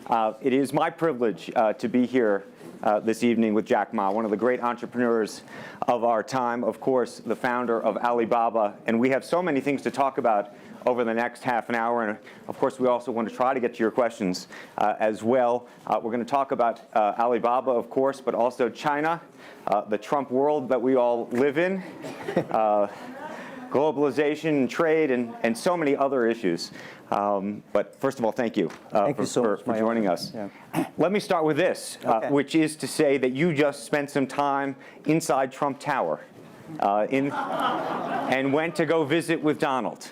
It is my privilege to be here this evening with Jack Ma, one of the great entrepreneurs of our time, of course, the founder of Alibaba. And we have so many things to talk about over the next half an hour. And of course, we also want to try to get to your questions as well. We're going to talk about Alibaba, of course, but also China, the Trump world that we all live in, globalization, trade, and so many other issues. But first of all, thank you for joining us. Yeah. Let me start with this, which is to say that you just spent some time inside Trump Tower and went to go visit with Donald,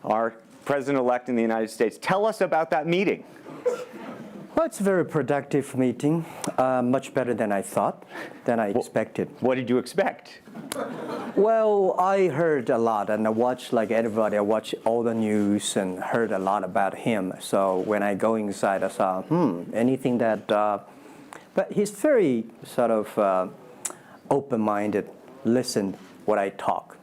our president-elect in the United States. Tell us about that meeting. Well, it's a very productive meeting, much better than I thought, than I expected. What did you expect? Well, I heard a lot, and I watched, like everybody, I watched all the news and heard a lot about him. So when I go inside, I saw, anything that, but he's very sort of open-minded, listen what I talk.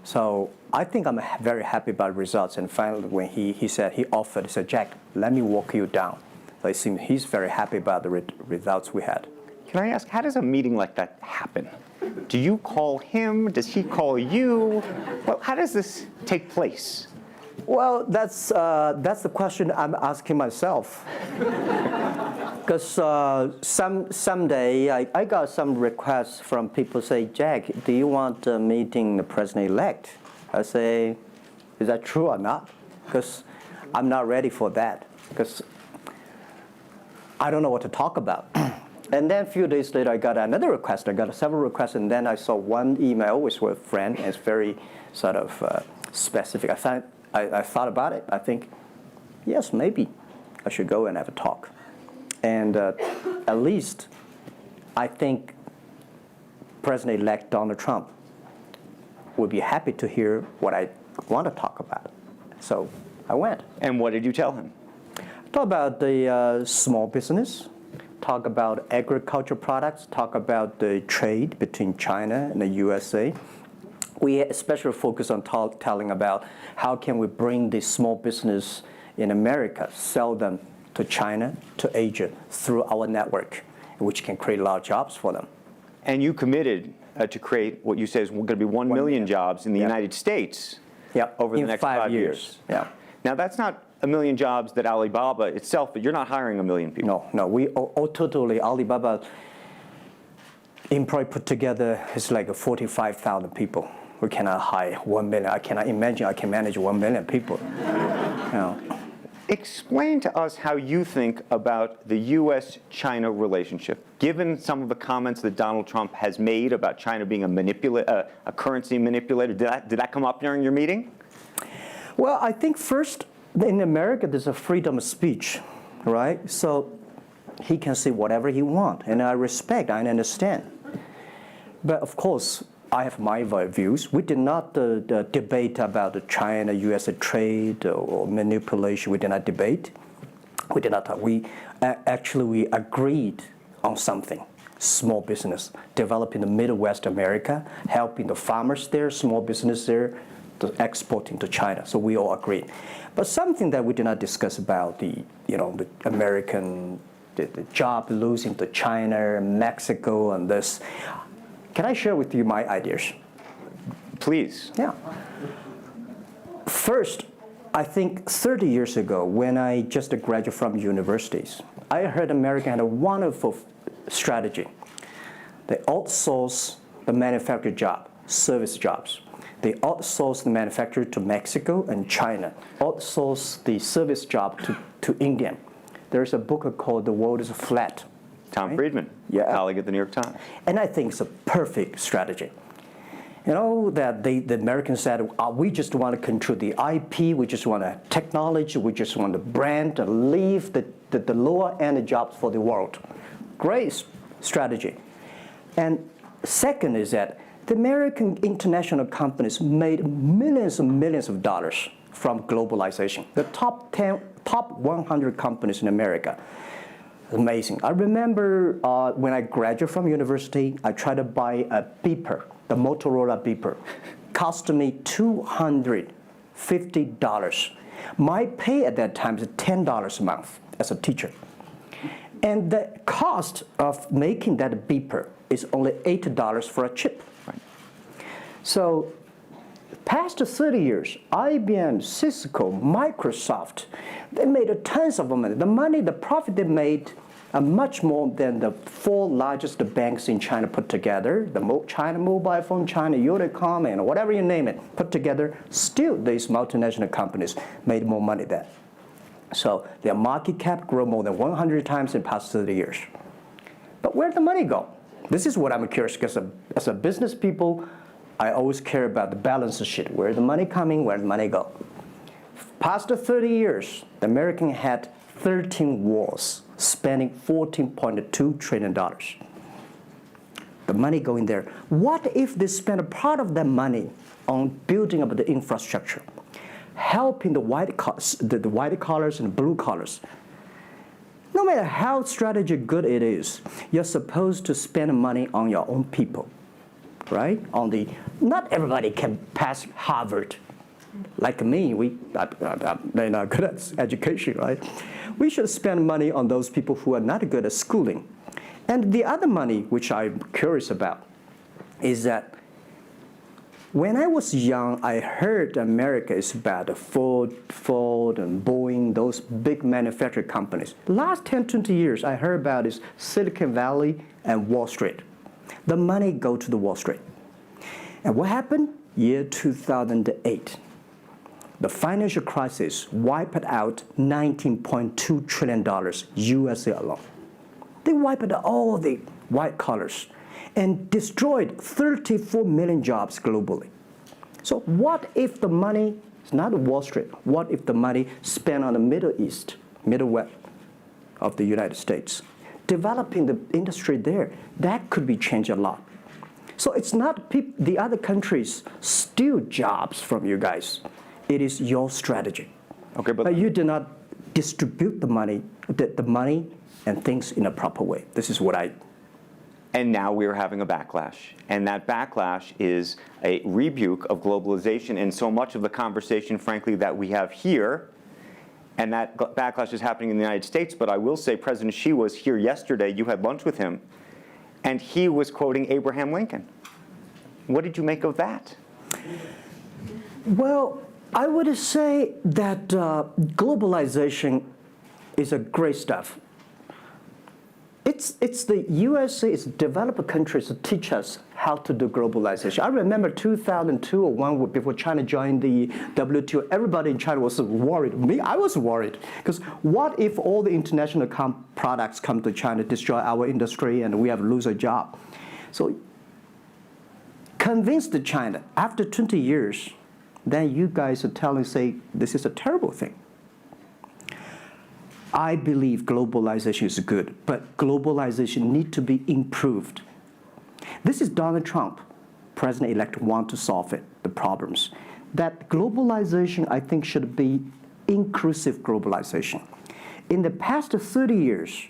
So I think I'm very happy about results. And finally, when he said, he said, Jack, let me walk you down. So it seems he's very happy about the results we had. Can I ask, how does a meeting like that happen? Do you call him? Does he call you? Well, how does this take place? Well, that's the question I'm asking myself. Because someday I got some requests from people say, Jack, do you want a meeting the president-elect? I say, is that true or not? Because I'm not ready for that. Because I don't know what to talk about. And then a few days later, I got another request. I got several requests, and then I saw one email with a friend, and it's very sort of specific. I thought about it. I think, yes, maybe I should go and have a talk. And at least I think President-elect Donald Trump would be happy to hear what I want to talk about. So I went. And what did you tell him? Talk about the small business, talk about agriculture products, talk about the trade between China and the USA. We especially focus on telling about how can we bring the small business in America, sell them to China, to Asia, through our network, which can create a lot of jobs for them. And you committed to create what you say is going to be 1 million jobs in the United States over the next 5 years. Yeah. Now, that's not a million jobs that Alibaba itself, but you're not hiring 1 million people. No, we totally, Alibaba employee put together is like 45,000 people. We cannot hire 1 million. I cannot imagine I can manage 1 million people. Explain to us how you think about the U.S.-China relationship, given some of the comments that Donald Trump has made about China being a currency manipulator. Did that come up during your meeting? Well, I think first, in America, there's a freedom of speech, right? So he can say whatever he wants, and I respect, I understand. But of course, I have my views. We did not debate about the China-U.S. trade or manipulation. We did not debate. We did not talk. We agreed on something. Small business, developing the Midwest America, helping the farmers there, small business there, exporting to China. So we all agreed. But something that we did not discuss about the American the job losing to China, Mexico, and this. Can I share with you my ideas? Please. Yeah. First, I think 30 years ago, when I just graduated from universities, I heard America had a wonderful strategy. They outsource the manufacturing job, service jobs. They outsource the manufacturer to Mexico and China, outsource the service job to India. There's a book called The World is Flat. Tom Friedman, colleague at the New York Times. And I think it's a perfect strategy. You know, that the Americans said, we just want to control the IP, we just want technology, we just want the brand, and leave the lower-end jobs for the world. Great strategy. And second is that the American international companies made millions and millions of dollars from globalization. The top 100 companies in America. Amazing. I remember when I graduated from university, I tried to buy a beeper, the Motorola beeper. Cost me $250. My pay at that time is $10 a month. as a teacher. And the cost of making that beeper is only $8 for a chip. Right. So past 30 years, IBM, Cisco, Microsoft, they made tons of money. The profit they made are much more than the 4 largest banks in China put together, the China Mobile Phone, China Unicom, and whatever you name it, put together. Still, these multinational companies made more money than. So their market cap grew more than 100 times in the past 30 years. But where'd the money go? This is what I'm curious, because as a business people, I always care about the balance sheet. Where's the money coming? Where'd the money go? Past 30 years, the American had 13 wars, spending $14.2 trillion. The money going there. What if they spend a part of that money on building up the infrastructure, helping the white collars and blue collars? No matter how strategy good it is, you're supposed to spend money on your own people, right? Not everybody can pass Harvard. Like me, they're not good at education, right? We should spend money on those people who are not good at schooling. And the other money, which I'm curious about, is that when I was young, I heard America is about Ford and Boeing, those big manufacturing companies. Last 10, 20 years, I heard about is Silicon Valley and Wall Street. The money go to the Wall Street. And what happened? Year 2008. The financial crisis wiped out $19.2 trillion USA alone. They wiped out all the white collars and destroyed 34 million jobs globally. So what if the money is not Wall Street? What if the money spent on the Middle East, Middlewest of the United States, developing the industry there? That could be changed a lot. So it's not the other countries steal jobs from you guys. It is your strategy. Okay, but you do not distribute the money and things in a proper way. This is what I. And now we are having a backlash. And that backlash is a rebuke of globalization. And so much of the conversation, frankly, that we have here, and that backlash is happening in the United States. But I will say President Xi was here yesterday. You had lunch with him. And he was quoting Abraham Lincoln. What did you make of that? Well, I would say that globalization is a great stuff. It's the USA, it's developed countries to teach us how to do globalization. I remember 2002 or 1 before China joined the WTO, everybody in China was worried. Me, I was worried. Because what if all the international products come to China, destroy our industry, and we have lose a job? So convinced China, after 20 years, then you guys are say, this is a terrible thing. I believe globalization is good, but globalization needs to be improved. This is Donald Trump, President-elect, want to solve it, the problems. That globalization, I think, should be inclusive globalization. In the past 30 years,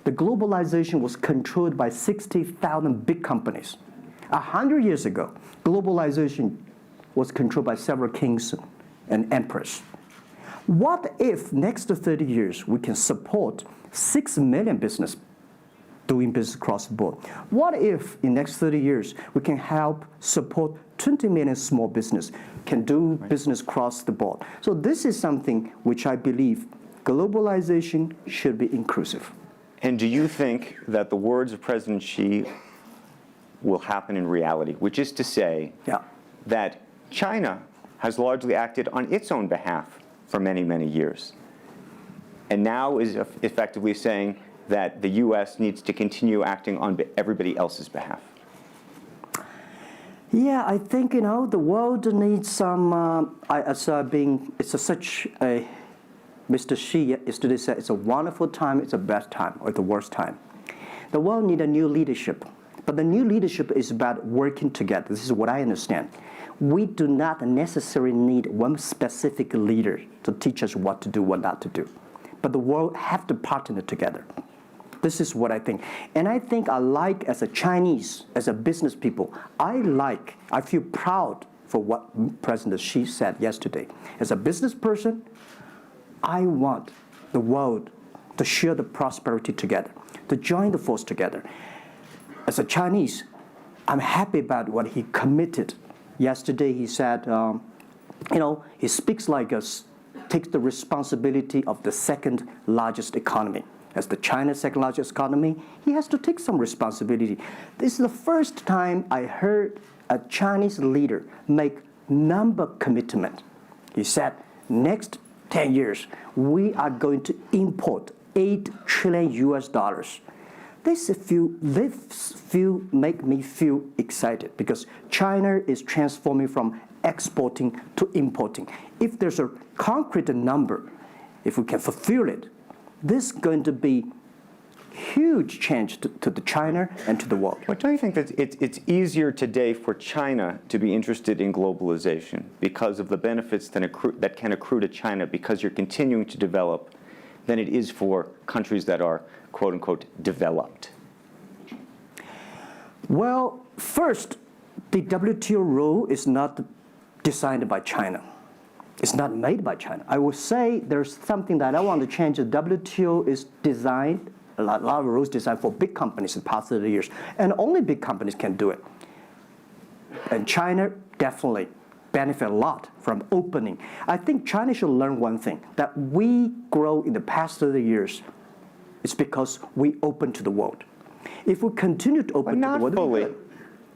the globalization was controlled by 60,000 big companies. 100 years ago, globalization was controlled by several kings and emperors. What if next 30 years we can support 6 million business doing business across the board? What if in next 30 years we can help support 20 million small business can do business across the board? So this is something which I believe globalization should be inclusive. And do you think that the words of President Xi will happen in reality, which is to say that China has largely acted on its own behalf for many, many years, and now is effectively saying that the U.S. needs to continue acting on everybody else's behalf? Yeah, I think, the world needs some, such a, Mr. Xi yesterday said, it's a wonderful time, it's a bad time, or the worst time. The world needs a new leadership, but the new leadership is about working together. This is what I understand. We do not necessarily need one specific leader to teach us what to do, what not to do. But the world have to partner together. This is what I think. And I think as a Chinese, as a business people, I feel proud for what President Xi said yesterday. As a business person, I want the world to share the prosperity together, to join the force together. As a Chinese, I'm happy about what he committed. Yesterday he said, he speaks like us, takes the responsibility of the second largest economy. As the China's second largest economy, he has to take some responsibility. This is the first time I heard a Chinese leader make number commitment. He said, next 10 years, we are going to import $8 trillion US. This make me feel excited because China is transforming from exporting to importing. If there's a concrete number, if we can fulfill it, this is going to be huge change to the China and to the world. But don't you think that it's easier today for China to be interested in globalization because of the benefits that can accrue to China because you're continuing to develop than it is for countries that are, quote unquote, developed? Well, first, the WTO rule is not designed by China. It's not made by China. I would say there's something that I want to change. The WTO is designed, a lot of rules designed for big companies in the past 30 years, and only big companies can do it. And China definitely benefit a lot from opening. I think China should learn one thing, that we grow in the past 30 years, it's because we open to the world. If we continue to open to the world,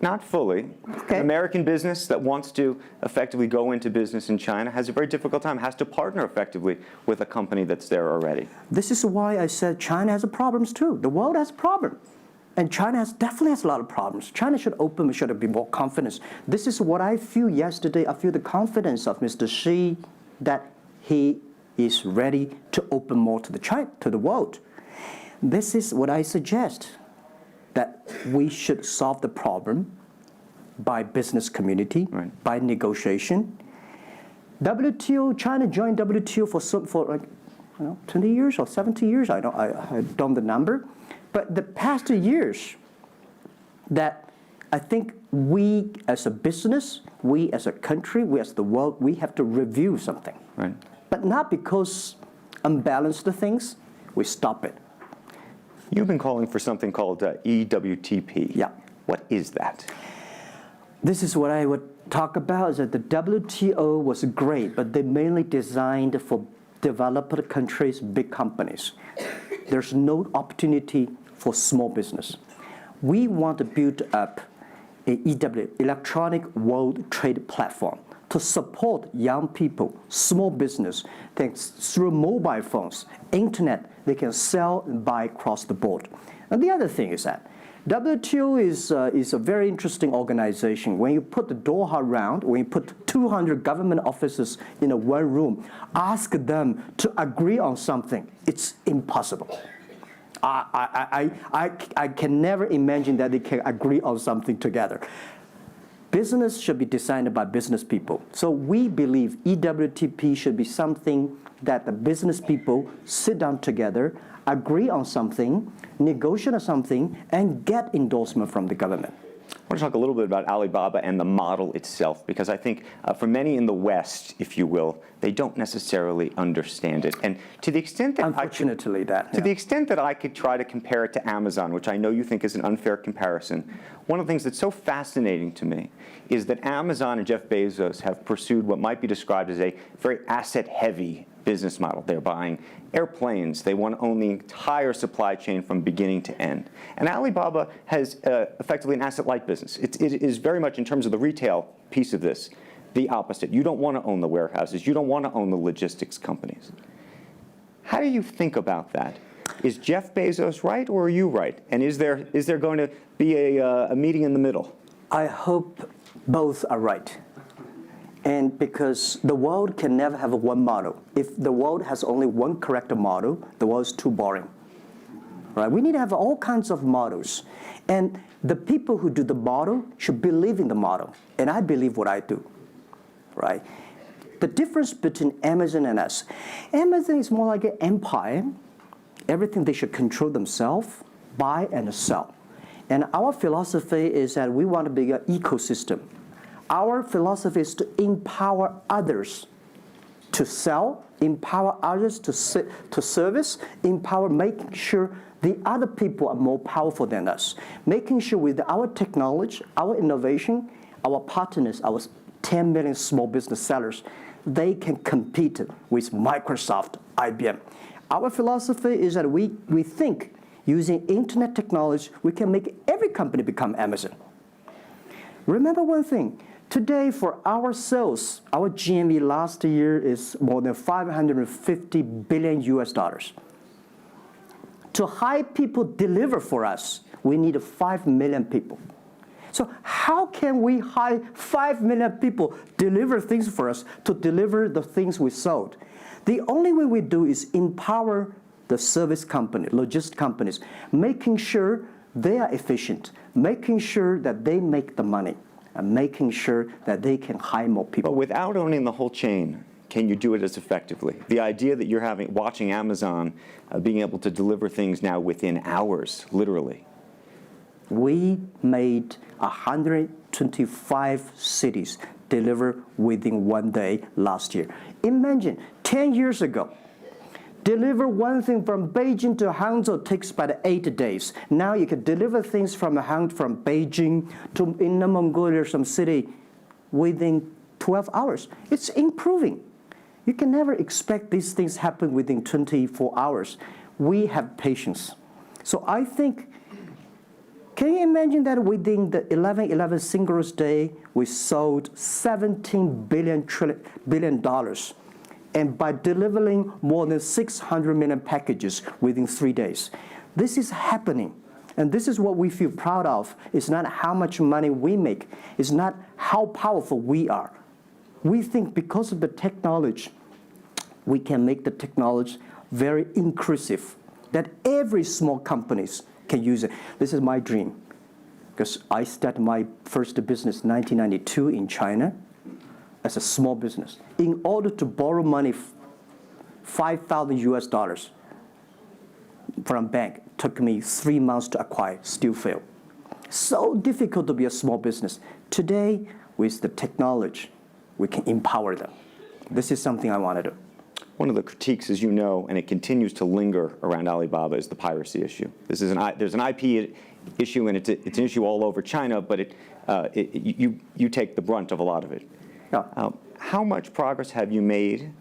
Not fully. Okay. An American business that wants to effectively go into business in China has a very difficult time, has to partner effectively with a company that's there already. This is why I said China has problems too. The world has problems. And China definitely has a lot of problems. China should open, should be more confidence. This is what I feel yesterday. I feel the confidence of Mr. Xi that he is ready to open more to the world. This is what I suggest, that we should solve the problem by business community, right, by negotiation. WTO, China joined WTO for 20 years or 70 years, I don't know the number. But the past 2 years, that I think we as a business, we as a country, we as the world, we have to review something. Right. But not because unbalanced things, we stop it. You've been calling for something called EWTP. Yeah. What is that? This is what I would talk about, is that the WTO was great, but they mainly designed for developed countries, big companies. There's no opportunity for small business. We want to build up a electronic world trade platform to support young people, small business, thanks through mobile phones, internet, they can sell and buy across the board. And the other thing is that WTO is a very interesting organization. When you put the Doha round, when you put 200 government officers in one room, ask them to agree on something, it's impossible. I can never imagine that they can agree on something together. Business should be designed by business people. So we believe EWTP should be something that the business people sit down together, agree on something, negotiate on something, and get endorsement from the government. I want to talk a little bit about Alibaba and the model itself, because I think for many in the West, if you will, they don't necessarily understand it. And to the extent that the extent that I could try to compare it to Amazon, which I know you think is an unfair comparison, one of the things that's so fascinating to me is that Amazon and Jeff Bezos have pursued what might be described as a very asset-heavy business model. They're buying airplanes. They want to own the entire supply chain from beginning to end. And Alibaba has effectively an asset-light business. It is very much, in terms of the retail piece of this, the opposite. You don't want to own the warehouses. You don't want to own the logistics companies. How do you think about that? Is Jeff Bezos right, or are you right? And is there going to be a meeting in the middle? I hope both are right. And because the world can never have one model. If the world has only one correct model, the world is too boring. Right? We need to have all kinds of models. And the people who do the model should believe in the model. And I believe what I do. Right? The difference between Amazon and us. Amazon is more like an empire. Everything they should control themselves, buy and sell. And our philosophy is that we want to be an ecosystem. Our philosophy is to empower others to sell, empower others to service, empower making sure the other people are more powerful than us, making sure with our technology, our innovation, our partners, our 10 million small business sellers, they can compete with Microsoft, IBM. Our philosophy is that we think using internet technology, we can make every company become Amazon. Remember one thing, today for our sales, our GMV last year is more than 550 billion US dollars. To hire people deliver for us, we need 5 million people. So how can we hire 5 million people deliver things for us to deliver the things we sold? The only way we do is empower the service company, logistics companies, making sure they are efficient, making sure that they make the money, and making sure that they can hire more people. But without owning the whole chain, can you do it as effectively? The idea that you're watching Amazon being able to deliver things now within hours, literally. We made 125 cities deliver within 1 day last year. Imagine, 10 years ago, deliver one thing from Beijing to Hangzhou takes about 8 days. Now you can deliver things from Beijing to Inner Mongolia, some city, within 12 hours. It's improving. You can never expect these things happen within 24 hours. We have patience. So I think, can you imagine that within the 11/11 Singles Day, we sold $17 billion, and by delivering more than 600 million packages within 3 days. This is happening, and this is what we feel proud of. It's not how much money we make. It's not how powerful we are. We think because of the technology, we can make the technology very inclusive, that every small companies can use it. This is my dream, because I started my first business in 1992 in China as a small business. In order to borrow money, 5,000 US dollars from a bank, took me 3 months to acquire, still failed. So difficult to be a small business. Today, with the technology, we can empower them. This is something I want to do. One of the critiques, as you know, and it continues to linger around Alibaba, is the piracy issue. There's an IP issue, and it's an issue all over China, but you take the brunt of a lot of it. Yeah. How much progress have you made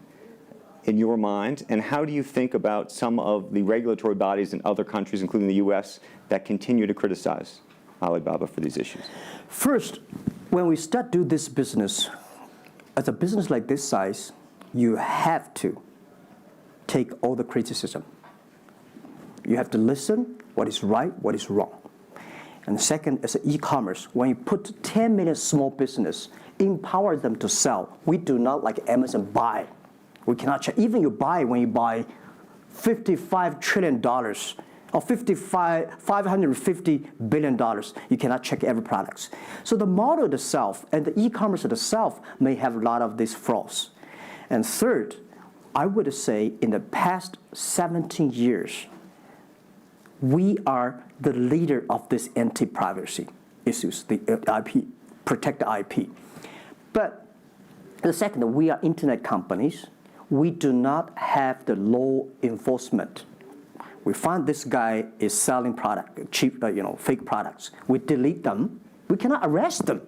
in your mind, and how do you think about some of the regulatory bodies in other countries, including the US, that continue to criticize Alibaba for these issues? First, when we start do this business, as a business like this size, you have to take all the criticism. You have to listen what is right, what is wrong. And second, as an e-commerce, when you put 10 million small business, empower them to sell. We do not like Amazon buy. We cannot check. Even when you buy $55 trillion or $550 billion, you cannot check every product. So the model itself and the e-commerce itself may have a lot of these flaws. And third, I would say in the past 17 years, we are the leader of this anti-privacy issues, the IP, protect the IP. But the second, we are internet companies. We do not have the law enforcement. We find this guy is selling cheap, fake products. We delete them. We cannot arrest them.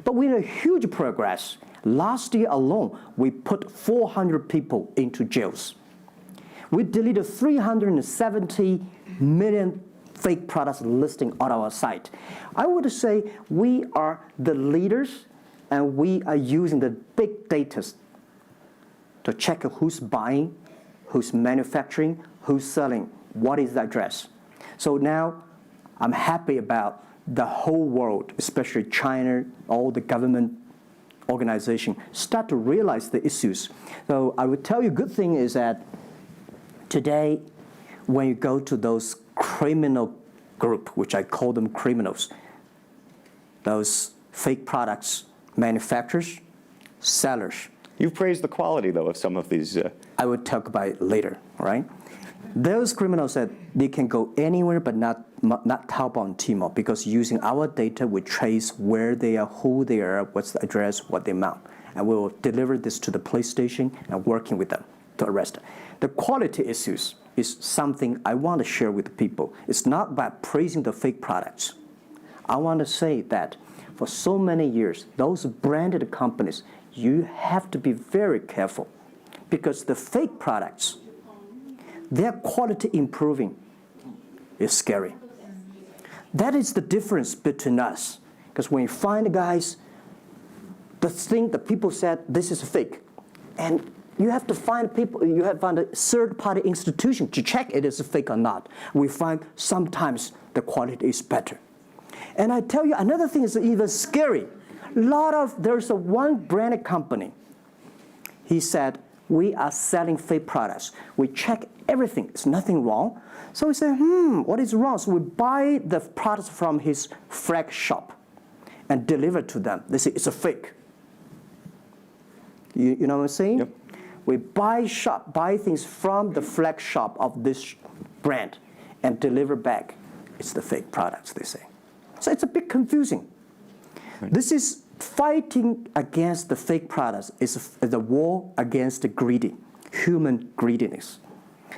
But we made huge progress. Last year alone, we put 400 people into jails. We deleted 370 million fake products listing on our site. I would say we are the leaders, and we are using the big data to check who's buying, who's manufacturing, who's selling, what is the address. So now I'm happy about the whole world, especially China, all the government organization, start to realize the issues. So I would tell you, good thing is that today, when you go to those criminal group, which I call them criminals, those fake products, manufacturers, sellers. You've praised the quality, though, of some of these. I would talk about it later, right? Those criminals said they can go anywhere but not Taobao and Tmall, because using our data, we trace where they are, who they are, what's the address, what the amount. and we will deliver this to the police station and working with them to arrest them. The quality issues is something I want to share with people. It's not about praising the fake products. I want to say that for so many years, those branded companies, you have to be very careful because the fake products, their quality improving is scary. That is the difference between us. Because when you find guys, the thing that people said, this is fake. And you have to find people, you have to find a third-party institution to check it is fake or not. We find sometimes the quality is better. And I tell you, another thing is even scary. There's one branded company. He said, we are selling fake products. We check everything, there's nothing wrong. So we say, what is wrong? So we buy the products from his flag shop and deliver to them. They say, it's a fake. You know what I'm saying? Yep. We buy things from the flag shop of this brand and deliver back. It's the fake products, they say. So it's a bit confusing. Right. This is fighting against the fake products. It's the war against the human greediness.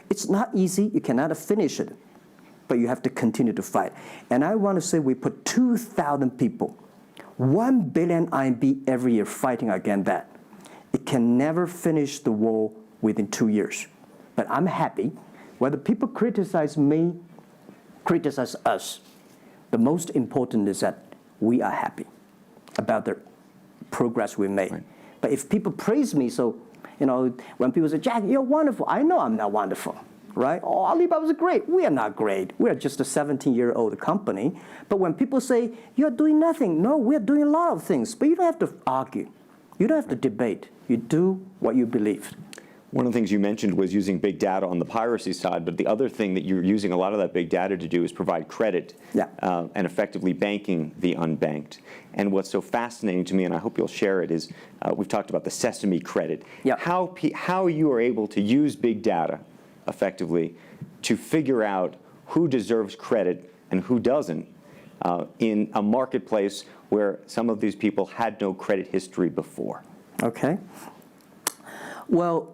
It's not easy. You cannot finish it, but you have to continue to fight. And I want to say we put 2,000 people, 1 billion RMB every year fighting against that. It can never finish the war within 2 years. But I'm happy. Whether people criticize me, criticize us, the most important is that we are happy about the progress we made. Right. But if people praise me, so when people say, Jack, you're wonderful, I know I'm not wonderful, right? Oh, Alibaba's great. We are not great. We are just a 17-year-old company. But when people say, you're doing nothing, no, we're doing a lot of things. But you don't have to argue. You don't have to debate. You do what you believe. One of the things you mentioned was using big data on the piracy side, but the other thing that you're using a lot of that big data to do is provide credit and effectively banking the unbanked. And what's so fascinating to me, and I hope you'll share it, is we've talked about the Sesame credit. Yep. How you are able to use big data effectively to figure out who deserves credit and who doesn't in a marketplace where some of these people had no credit history before. Okay. Well,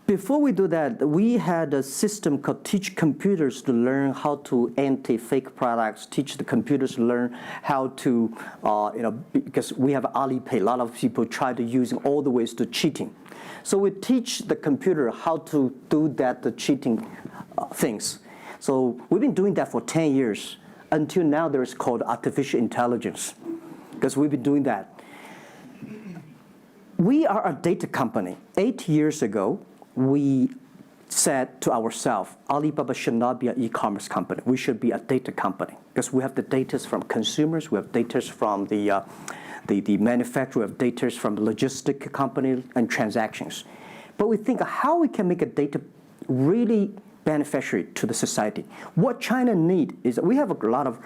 before we do that, we had a system called Teach Computers to learn how to anti-fake products, teach the computers to learn how to, because we have Alipay, a lot of people try to use all the ways to cheating. So we teach the computer how to do that, the cheating things. So we've been doing that for 10 years. Until now, there is called artificial intelligence, because we've been doing that. We are a data company. 8 years ago, we said to ourselves, Alibaba should not be an e-commerce company. We should be a data company because we have the data from consumers, we have data from the manufacturer, we have data from the logistic company and transactions. But we think how we can make a data really beneficiary to the society. What China needs is we have a lot of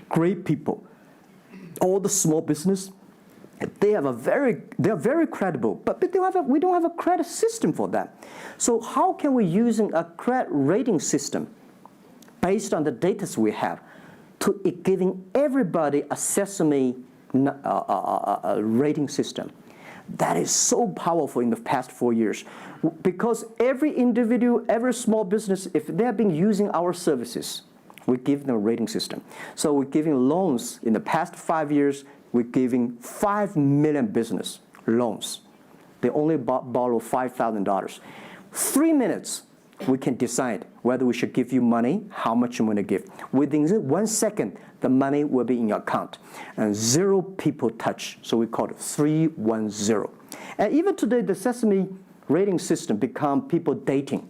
great people. All the small business, they are very credible, but we don't have a credit system for that. So how can we using a credit rating system based on the data we have to giving everybody a Sesame rating system? That is so powerful in the past 4 years because every individual, every small business, if they have been using our services, we give them a rating system. So we're giving loans in the past 5 years. We're giving 5 million business loans. They only borrow $5,000. 3 minutes, we can decide whether we should give you money, how much you want to give. Within 1 second, the money will be in your account. And 0 people touch, so we call it 310. And even today, the Sesame rating system become people dating.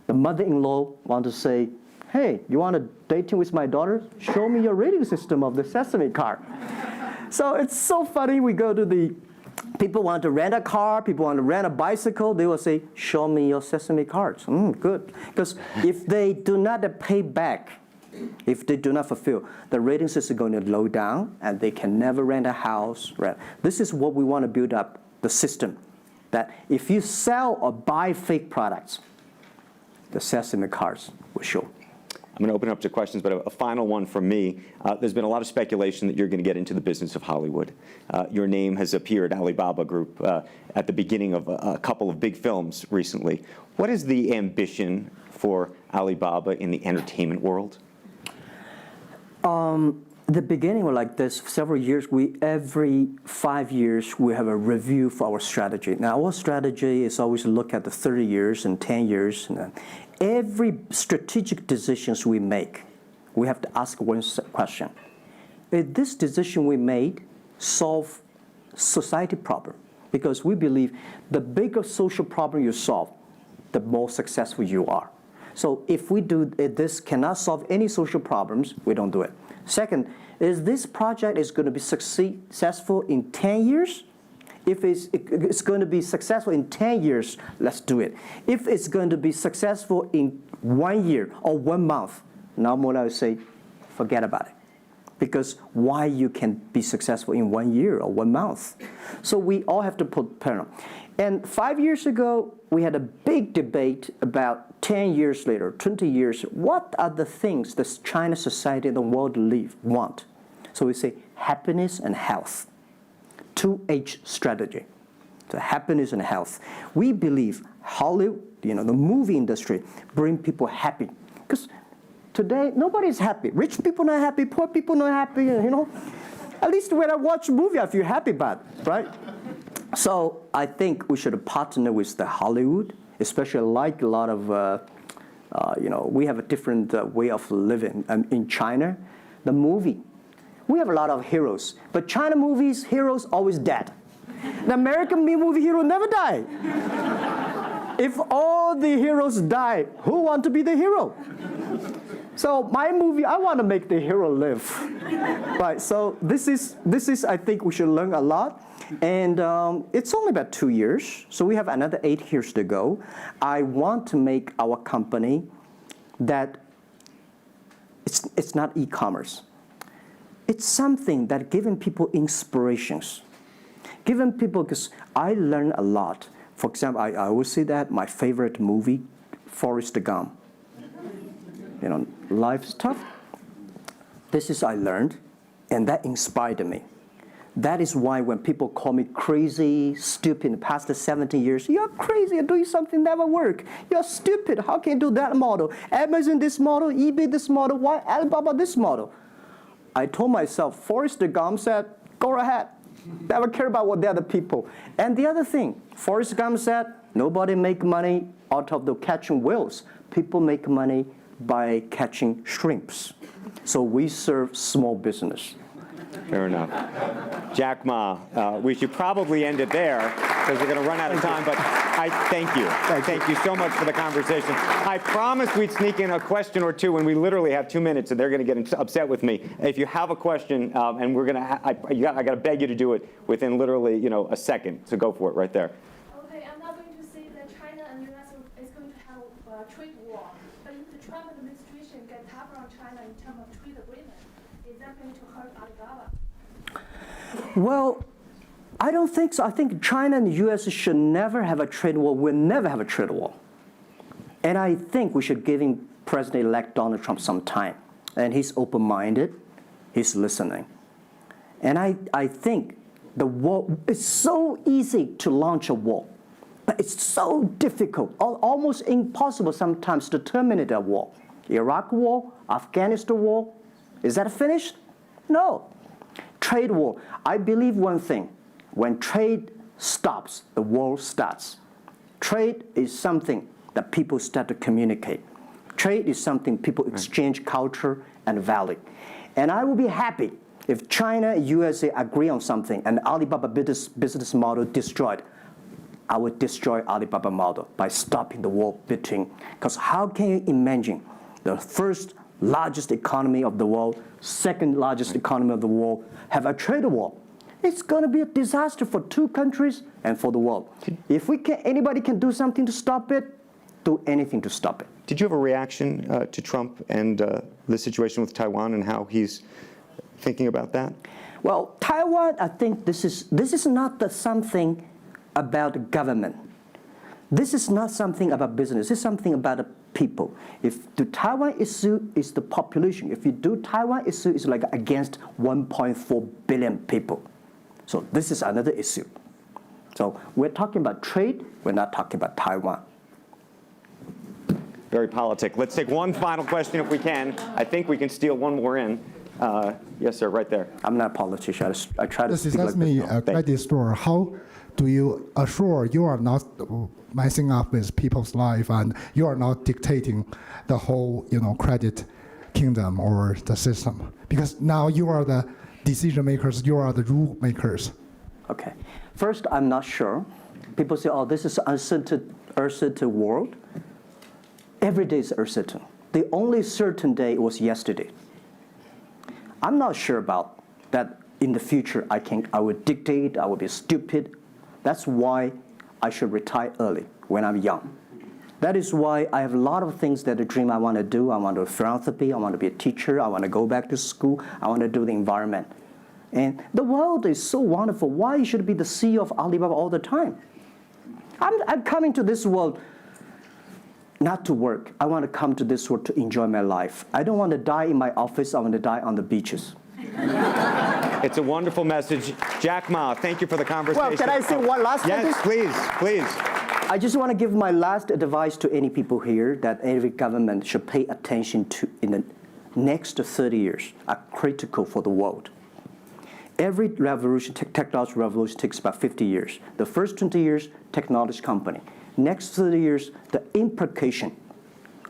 The mother-in-law want to say, hey, you want to dating with my daughter? Show me your rating system of the Sesame card. So it's so funny. We go to people want to rent a car, people want to rent a bicycle. They will say, show me your Sesame cards. Good. Because if they do not pay back, if they do not fulfill, the rating system is going to low down and they can never rent a house. This is what we want to build up, the system. That if you sell or buy fake products, the Sesame cards will show. I'm going to open it up to questions, but a final one from me. There's been a lot of speculation that you're going to get into the business of Hollywood. Your name has appeared, Alibaba Group, at the beginning of a couple of big films recently. What is the ambition for Alibaba in the entertainment world? The beginning was like this. Several years, every 5 years, we have a review for our strategy. Now, our strategy is always look at the 30 years and 10 years. And every strategic decisions we make, we have to ask one question. Is this decision we made solve society problem? Because we believe the bigger social problem you solve, the more successful you are. So if this cannot solve any social problems, we don't do it. Second, is this project is going to be successful in 10 years? If it's going to be successful in 10 years, let's do it. If it's going to be successful in 1 year or 1 month, now more I would say, forget about it. Because why you can be successful in 1 year or 1 month? So we all have to put pen on. And 5 years ago, we had a big debate about 10 years later, 20 years, what are the things that China society and the world want? So we say happiness and health. 2H strategy. So happiness and health. We believe Hollywood, the movie industry, bring people happy. Because today, nobody's happy. Rich people not happy, poor people not happy, At least when I watch a movie, I feel happy about it, right? So I think we should partner with the Hollywood, especially like a lot of, we have a different way of living. In China, the movie, we have a lot of heroes. But China movies, heroes always dead. The American movie hero never die. If all the heroes die, who want to be the hero? So my movie, I want to make the hero live. Right, so this is, I think we should learn a lot. And it's only about 2 years, so we have another 8 years to go. I want to make our company that it's not e-commerce. It's something that giving people inspirations. Giving people, because I learn a lot. For example, I always say that my favorite movie, Forrest Gump. Life's tough. This is I learned, and that inspired me. That is why when people call me crazy, stupid in the past 17 years, you're crazy, you're doing something never work. You're stupid, how can you do that model? Amazon this model, eBay this model, why Alibaba this model? I told myself, Forrest Gump said, go ahead. Never care about what the other people. And the other thing, Forrest Gump said, nobody make money out of the catching whales. People make money by catching shrimps. So we serve small business. Fair enough. Jack Ma, we should probably end it there because we're going to run out of time, but I thank you. Thank you so much for the conversation. I promised we'd sneak in a question or two, and we literally have 2 minutes, and they're going to get upset with me. If you have a question, and we're going to, I got to beg you to do it within literally, a second. So go for it right there. Okay, I'm not going to say that China and U.S. is going to have a trade war, but if the Trump administration gets tougher on China in terms of trade agreement, is that going to hurt Alibaba? Well, I don't think so. I think China and the U.S. should never have a trade war. We'll never have a trade war. And I think we should give President-elect Donald Trump some time. And he's open-minded. He's listening. And I think the war, it's so easy to launch a war. But it's so difficult, almost impossible sometimes to terminate a war. Iraq war, Afghanistan war, is that finished? No. Trade war. I believe one thing. When trade stops, the war starts. Trade is something that people start to communicate. Trade is something people exchange culture and value. And I will be happy if China and USA agree on something and Alibaba business model destroyed. I would destroy Alibaba model by stopping the war between. Because how can you imagine the first largest economy of the world, second largest economy of the world, have a trade war? It's going to be a disaster for two countries and for the world. If anybody can do something to stop it, do anything to stop it. Did you have a reaction to Trump and the situation with Taiwan and how he's thinking about that? Well, Taiwan, I think this is not something about government. This is not something about business. It's something about people. If the Taiwan issue is the population, if you do Taiwan issue, it's like against 1.4 billion people. So this is another issue. So we're talking about trade, we're not talking about Taiwan. Very politic. Let's take one final question if we can. I think we can steal one more in. Yes, sir, right there. I'm not a politician. I try to This speak is like me, this. a credit store. How do you assure you are not messing up with people's life and you are not dictating the whole, credit kingdom or the system? Because now you are the decision makers, you are the rule makers. Okay. First, I'm not sure. People say, oh, this is uncertain world. Every day is uncertain. The only certain day was yesterday. I'm not sure about that in the future I will dictate, I will be stupid. That's why I should retire early when I'm young. That is why I have a lot of things that I dream I want to do. I want to do philanthropy, I want to be a teacher, I want to go back to school, I want to do the environment. And the world is so wonderful. Why should I be the CEO of Alibaba all the time? I'm coming to this world not to work. I want to come to this world to enjoy my life. I don't want to die in my office. I want to die on the beaches. It's a wonderful message. Jack Ma, thank you for the conversation. Well, can I say one last thing? Yes, please, please. I just want to give my last advice to any people here that every government should pay attention to in the next 30 years are critical for the world. Every revolution, technology revolution takes about 50 years. The first 20 years, technology company. Next 30 years, the implication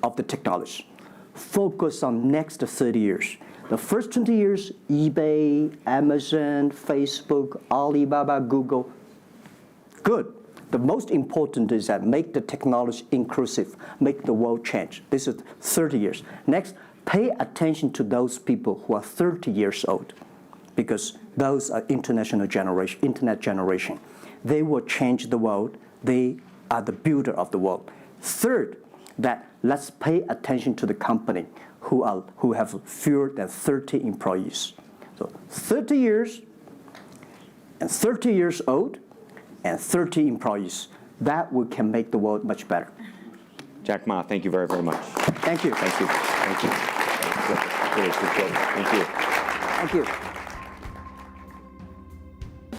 of the technology. Focus on next 30 years. The first 20 years, eBay, Amazon, Facebook, Alibaba, Google, good. The most important is that make the technology inclusive, make the world change. This is 30 years. Next, pay attention to those people who are 30 years old, because those are internet generation. They will change the world. They are the builder of the world. Third, that let's pay attention to the company who have fewer than 30 employees. So 30 years and 30 years old and 30 employees. That can make the world much better. Jack Ma, thank you very, very much. Thank you. Thank you. Thank you. Really appreciate it. Thank you. Thank you.